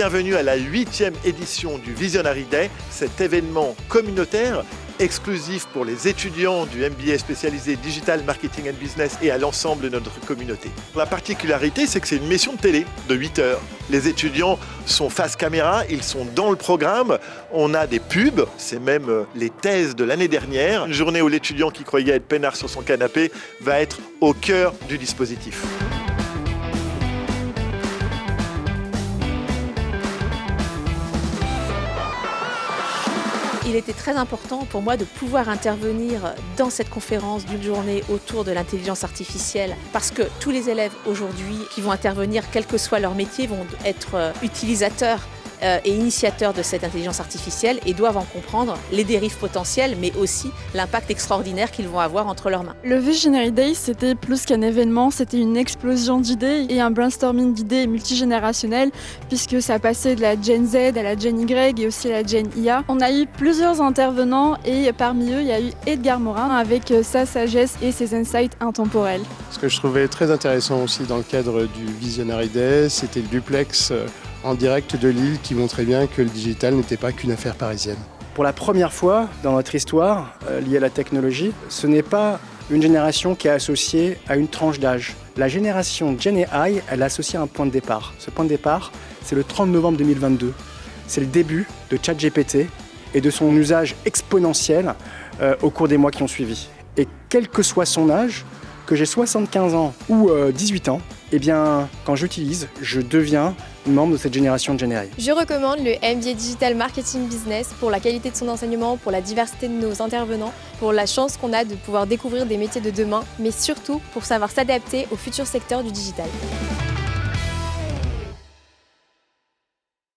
bienvenue à la 8e édition du Visionary Day, cet événement communautaire exclusif pour les étudiants du MBA spécialisé Digital Marketing and Business et à l'ensemble de notre communauté. La particularité, c'est que c'est une mission de télé de 8 heures. Les étudiants sont face caméra, ils sont dans le programme, on a des pubs, c'est même les thèses de l'année dernière. Une journée où l'étudiant qui croyait être peinard sur son canapé va être au cœur du dispositif. Il était très important pour moi de pouvoir intervenir dans cette conférence d'une journée autour de l'intelligence artificielle parce que tous les élèves aujourd'hui qui vont intervenir, quel que soit leur métier, vont être utilisateurs et initiateurs de cette intelligence artificielle et doivent en comprendre les dérives potentielles mais aussi l'impact extraordinaire qu'ils vont avoir entre leurs mains. Le Visionary Day, c'était plus qu'un événement, c'était une explosion d'idées et un brainstorming d'idées multigénérationnel puisque ça passait de la Gen Z à la Gen Y et aussi à la Gen IA. On a eu plusieurs intervenants et parmi eux, il y a eu Edgar Morin avec sa sagesse et ses insights intemporels. Ce que je trouvais très intéressant aussi dans le cadre du Visionary Day, c'était le duplex en direct de Lille qui montrait bien que le digital n'était pas qu'une affaire parisienne. Pour la première fois dans notre histoire liée à la technologie, ce n'est pas une génération qui est associée à une tranche d'âge. La génération Gen AI, elle est associée à un point de départ. Ce point de départ, c'est le 30 novembre 2022. C'est le début de ChatGPT et de son usage exponentiel au cours des mois qui ont suivi. Et quel que soit son âge, que j'ai 75 ans ou 18 ans, eh bien, quand j'utilise, je deviens membre de cette génération de Gen AI. Je recommande le MBA Digital Marketing Business pour la qualité de son enseignement, pour la diversité de nos intervenants, pour la chance qu'on a de pouvoir découvrir des métiers de demain, mais surtout pour savoir s'adapter au futur secteur du digital.